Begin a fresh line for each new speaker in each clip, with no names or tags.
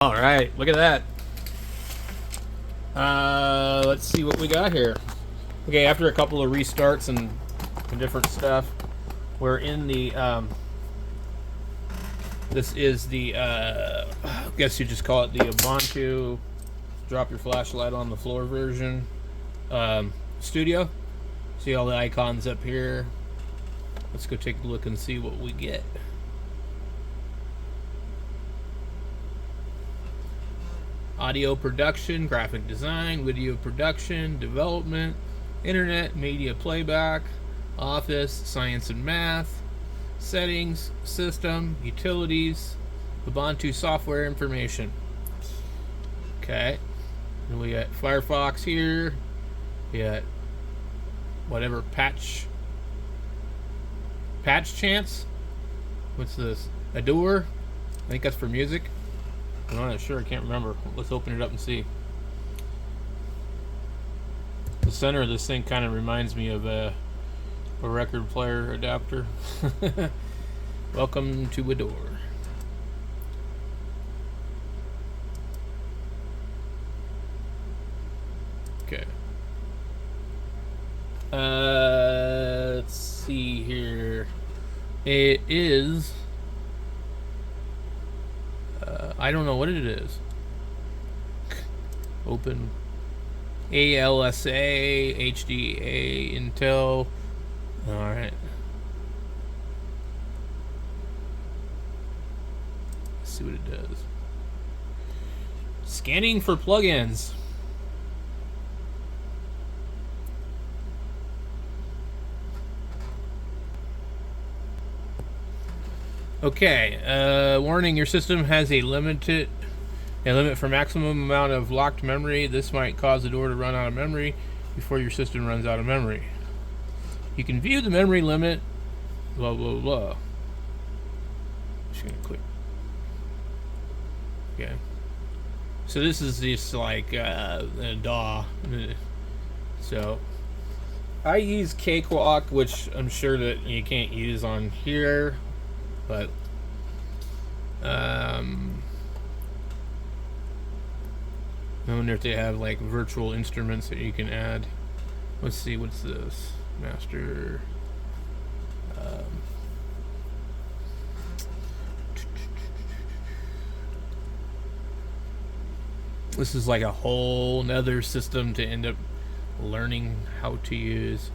All right, look at that. Let's see what we got here. Okay, after a couple of restarts and different stuff, we're in the this is the I guess you just call it the Ubuntu drop your flashlight on the floor version studio. See all the icons up here. Let's go take a look and see what we get. Audio production, graphic design, video production, development, internet, media playback, office, science and math, settings, system, utilities, Ubuntu software information. Okay. And we got Firefox here. We got whatever patch chance. What's this? Adore? I think that's for music. I'm not sure, I can't remember. Let's open it up and see. The center of this thing kind of reminds me of a record player adapter. Welcome to Adore. Okay. Let's see here. It is... I don't know what it is. Open ALSA, HDA, Intel. Alright. Let's see what it does. Scanning for plugins. Okay, warning, your system has a limit for maximum amount of locked memory. This might cause the door to run out of memory before your system runs out of memory. You can view the memory limit, blah, blah, blah. Just gonna click. Okay. So this is just like a DAW. So I use Cakewalk, which I'm sure that you can't use on here. But I wonder if they have like virtual instruments that you can add. Let's see, what's this? Master. This is like a whole nother system to end up learning how to use.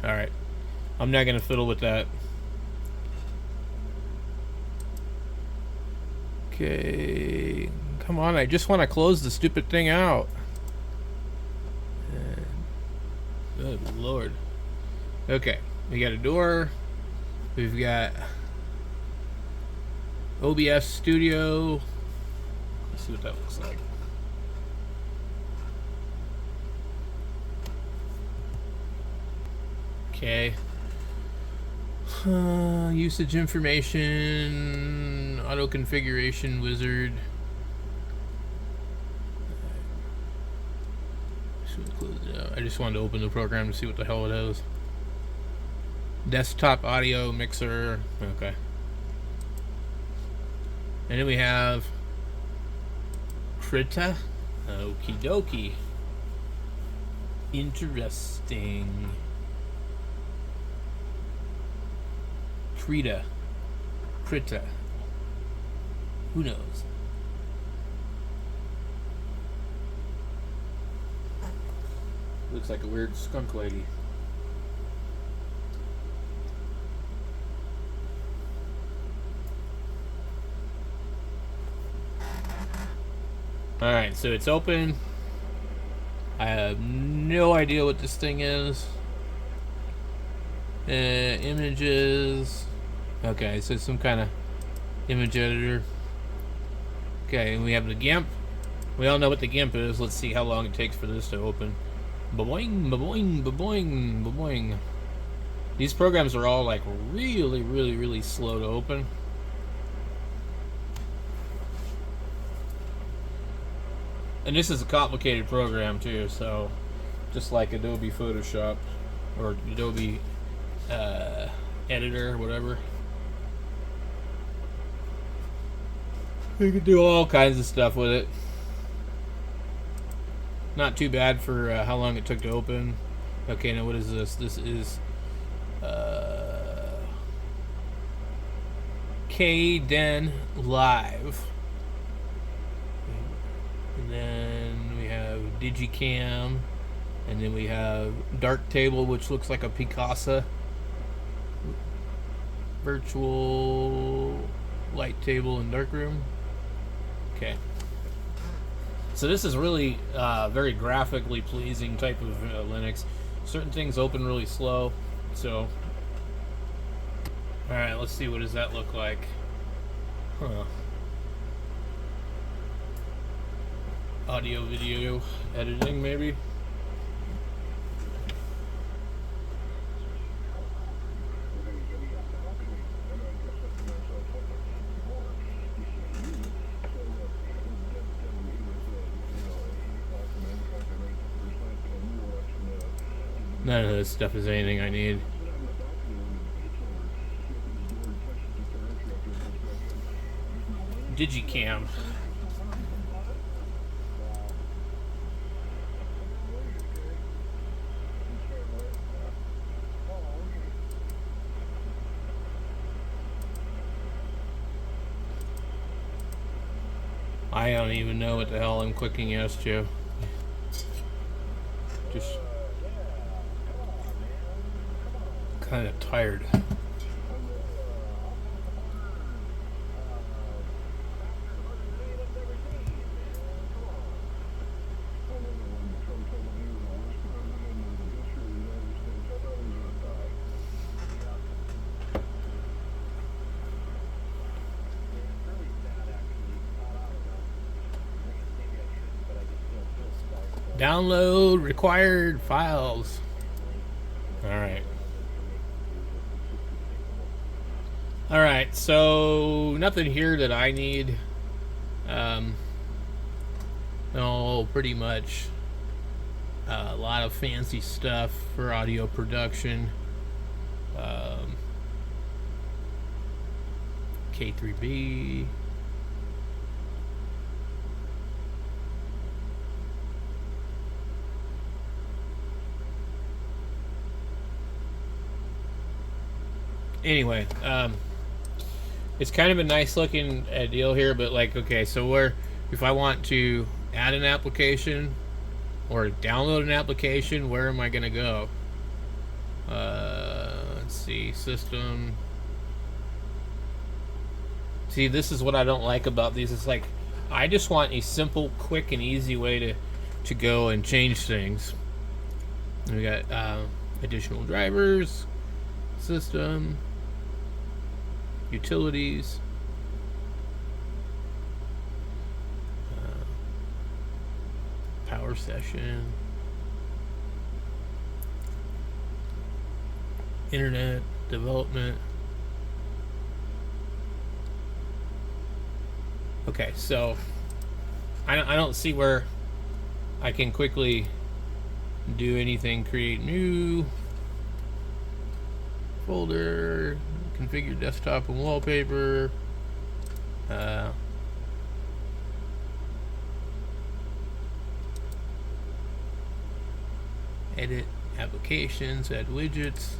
Alright, I'm not gonna fiddle with that. Okay, come on, I just want to close the stupid thing out. Good lord. Okay, we got a door. We've got OBS Studio. Let's see what that looks like. Okay. Usage information, auto configuration wizard. I just wanted to open the program to see what the hell it is. Desktop audio mixer. Okay. And then we have Krita. Okie dokie. Interesting. Krita. Who knows? Looks like a weird skunk lady. Alright, so it's open. I have no idea what this thing is. Images. Okay, so some kind of image editor. Okay, and we have the GIMP. We all know what the GIMP is. Let's see how long it takes for this to open. Ba-boing, ba-boing, ba-boing, ba-boing. These programs are all like really, really, really slow to open. And this is a complicated program too, so just like Adobe Photoshop or Adobe editor or whatever. You can do all kinds of stuff with it. Not too bad for how long it took to open. Okay, now what is this? This is KDen Live. And then we have Digicam. And then we have Darktable, which looks like a Picasa. Virtual light table and darkroom. Okay. So this is really very graphically pleasing type of Linux. Certain things open really slow. So, all right, let's see, what does that look like? Huh. Audio, video editing, maybe. None of this stuff is anything I need. Digicam. I don't even know what the hell I'm clicking yes to. Just kind of tired. Download required files. Alright. Alright, so nothing here that I need. No, pretty much a lot of fancy stuff for audio production. K3B. Anyway, it's kind of a nice looking deal here, but like, okay, so where, if I want to add an application or download an application, where am I going to go? Let's see, system. See, this is what I don't like about these. It's like, I just want a simple, quick, and easy way to go and change things. And we got additional drivers, system, utilities, power session, internet development. Okay, so I don't see where I can quickly do anything. Create new folder, configure desktop and wallpaper, edit applications, add widgets.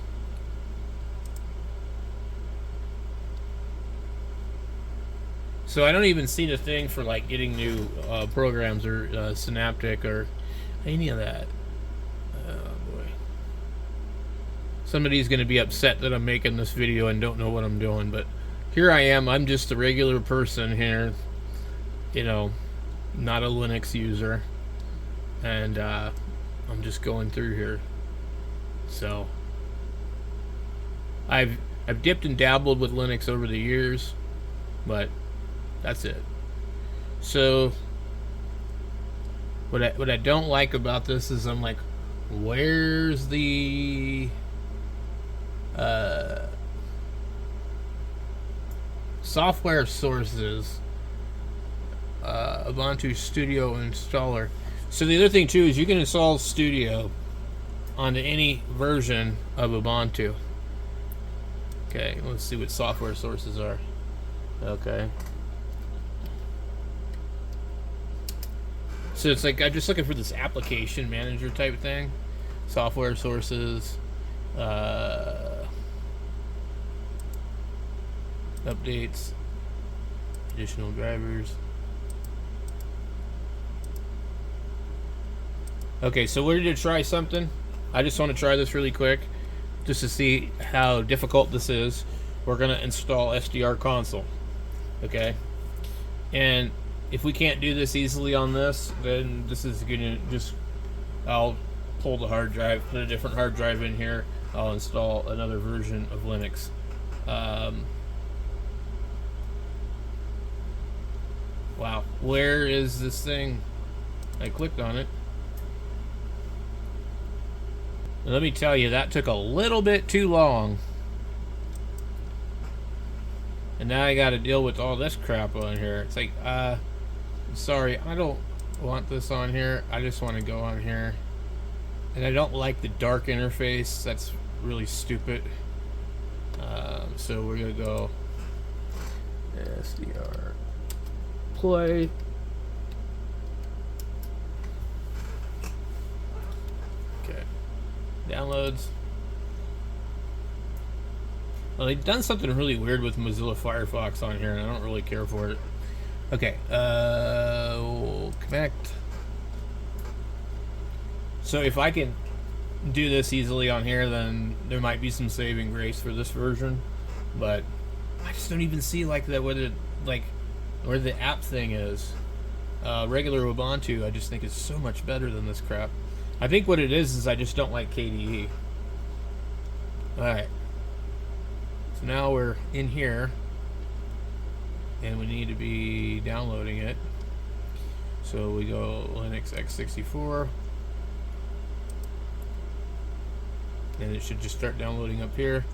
So I don't even see the thing for like getting new programs or Synaptic or any of that. Oh boy. Somebody's going to be upset that I'm making this video and don't know what I'm doing, but here I am. I'm just a regular person here, you know, not a Linux user, and I'm just going through here. So I've dipped and dabbled with Linux over the years, but that's it. So what I don't like about this is I'm like, where's the software sources? Ubuntu Studio installer. So the other thing too is you can install Studio onto any version of Ubuntu. Okay, let's see what software sources are. Okay. So it's like I'm just looking for this application manager type thing. Software sources. Updates. Additional drivers. Okay, so we're going to try something. I just want to try this really quick just to see how difficult this is. We're going to install SDR console. Okay? And if we can't do this easily on this, then this is going to just... I'll pull the hard drive, put a different hard drive in here. I'll install another version of Linux. Wow. Where is this thing? I clicked on it. And let me tell you, that took a little bit too long. And now I got to deal with all this crap on here. It's like, sorry, I don't want this on here. I just want to go on here. And I don't like the dark interface. That's really stupid. So we're going to go SDR play. Okay. Downloads. Well, they've done something really weird with Mozilla Firefox on here, and I don't really care for it. Okay, we'll connect. So if I can do this easily on here, then there might be some saving grace for this version. But I just don't even see like that where the app thing is. Regular Ubuntu, I just think is so much better than this crap. I think what it is I just don't like KDE. Alright. So now we're in here. And we need to be downloading it. So we go Linux x64. And it should just start downloading up here.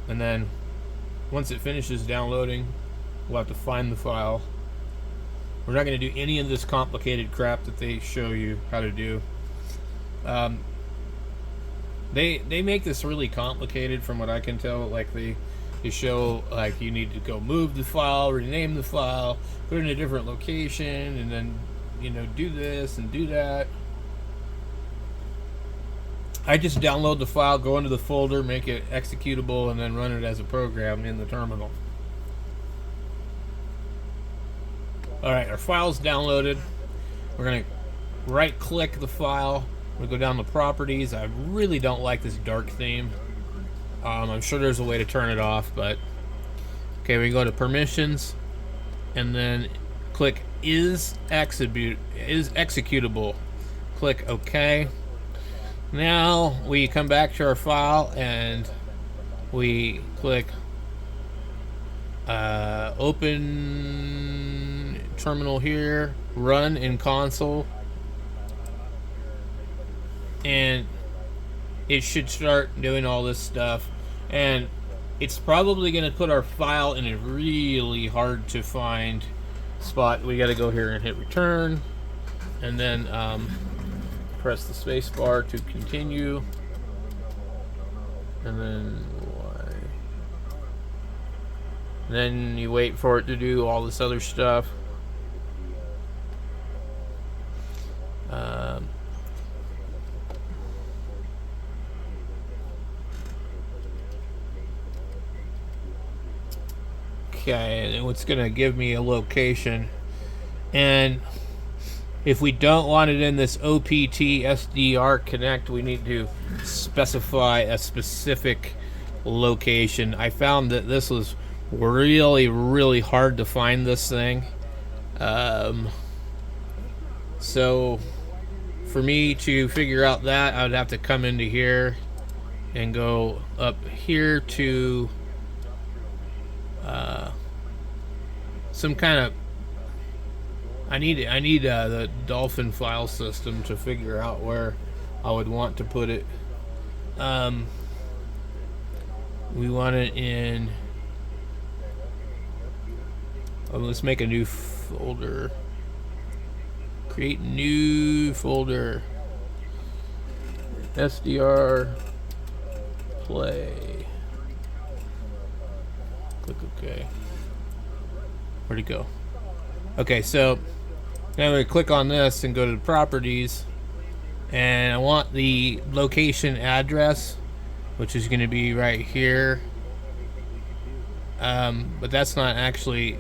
And then once it finishes downloading, we'll have to find the file. We're not going to do any of this complicated crap that they show you how to do. They make this really complicated from what I can tell. Like they show like you need to go move the file, rename the file, put it in a different location, and then do this and do that. I just download the file, go into the folder, make it executable, and then run it as a program in the terminal. Alright, our file's downloaded. We're going to right-click the file. We'll go down to Properties. I really don't like this dark theme. I'm sure there's a way to turn it off, but... Okay, we go to Permissions, and then click Is Executable. Click OK. Now we come back to our file and we click Open Terminal here, Run in Console, and it should start doing all this stuff. And it's probably going to put our file in a really hard to find spot. We got to go here and hit Return, and then press the space bar to continue, and then Y. And then you wait for it to do all this other stuff. Okay, and it's gonna give me a location, and if we don't want it in this OPT SDR connect, we need to specify a specific location. I found that this was really, really hard to find this thing. So for me to figure out that, I would have to come into here and go up here to some kind of... I need the Dolphin file system to figure out where I would want to put it. We want it in... let's make a new folder. Create new folder. SDR play. Click OK. Where'd it go? Okay, so now I'm going to click on this and go to the properties. And I want the location address, which is going to be right here. But that's not actually,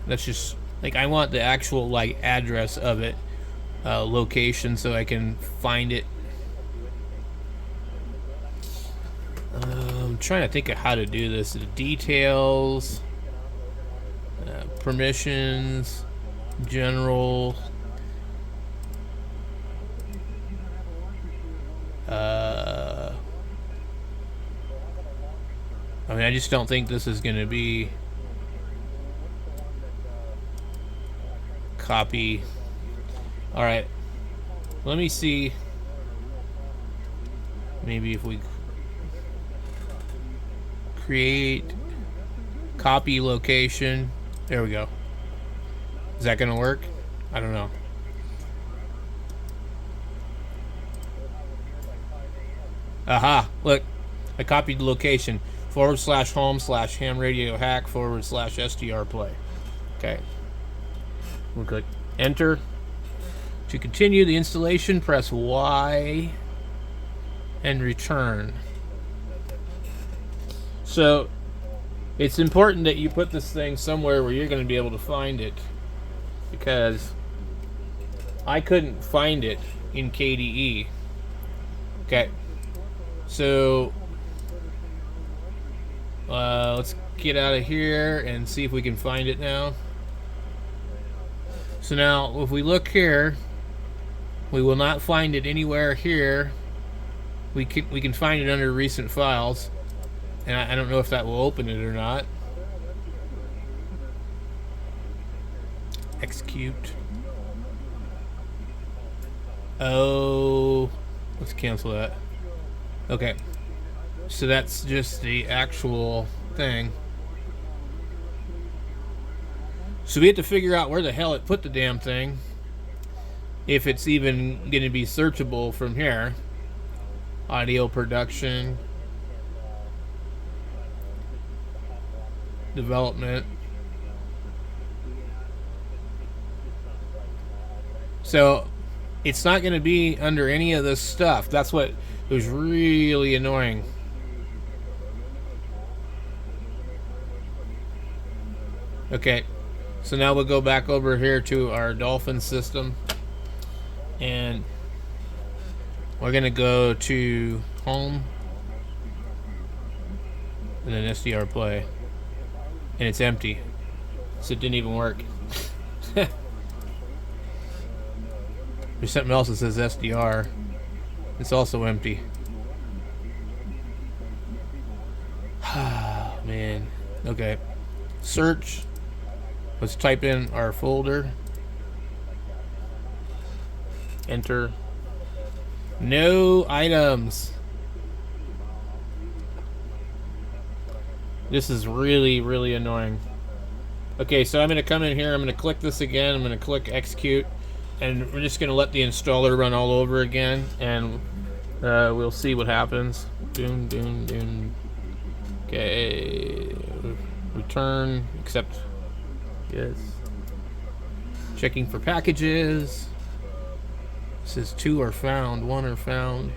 that's just, like, I want the actual, like, address of it, location, so I can find it. I'm trying to think of how to do this. The details, permissions, general. I mean, I just don't think this is going to be copy. All right, let me see. Maybe if we create copy location, there we go. Is that going to work? I don't know. Aha! Look, I copied the location. /home/ham radio hack /SDR play. Okay. We'll click enter. To continue the installation, press Y and return. So it's important that you put this thing somewhere where you're going to be able to find it, because I couldn't find it in KDE. Okay. So let's get out of here and see if we can find it now. So now if we look here, we will not find it anywhere here. We can find it under recent files, and I don't know if that will open it or not. Execute. Oh, let's cancel that. Okay, so that's just the actual thing. So we have to figure out where the hell it put the damn thing, if it's even going to be searchable from here. Audio production, development. So it's not going to be under any of this stuff. That's what was really annoying. Okay, so now we'll go back over here to our Dolphin system, and we're going to go to home and then SDR play, and it's empty, so it didn't even work. There's something else that says SDR. It's also empty. Man. Okay. Search. Let's type in our folder. Enter. No items. This is really, really annoying. Okay, so I'm going to come in here. I'm going to click this again. I'm going to click execute. And we're just going to let the installer run all over again. And we'll see what happens. Doom, doom, doom. Okay. Return. Accept. Yes. Checking for packages. It says 2 are found. 1 are found.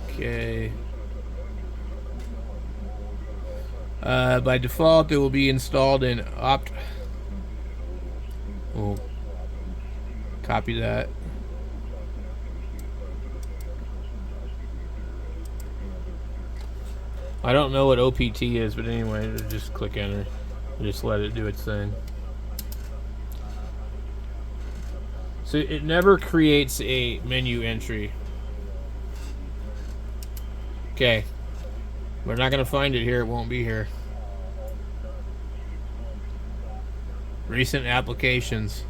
Okay. By default, it will be installed in opt. We'll copy that. I don't know what OPT is, but anyway, just click enter and just let it do its thing. So it never creates a menu entry. Okay. We're not going to find it here. It won't be here. Recent applications.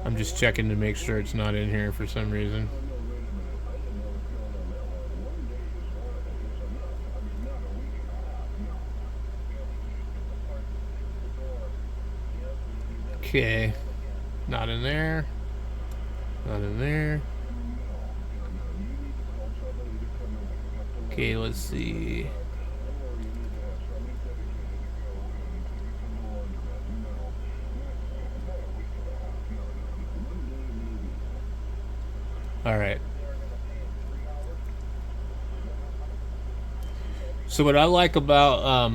I'm just checking to make sure it's not in here for some reason. Okay. Not in there. Not in there. Okay, let's see. Alright. So what I like about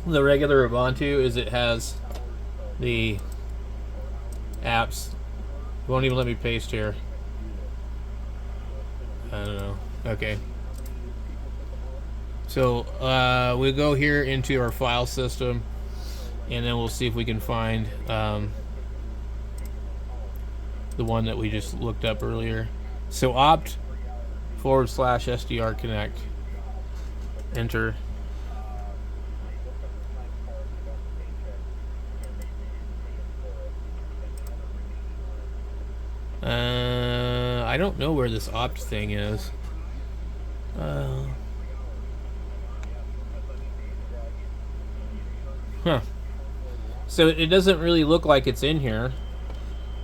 the regular Ubuntu is it has the apps. It won't even let me paste here. I don't know. Okay. So we'll go here into our file system, and then we'll see if we can find the one that we just looked up earlier. So opt/SDR connect. Enter. I don't know where this opt thing is. Huh. So it doesn't really look like it's in here.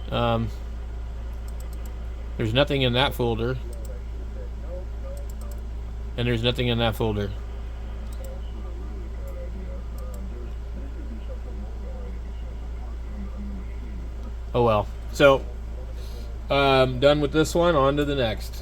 There's nothing in that folder. And there's nothing in that folder. Oh well. So, done with this one, on to the next.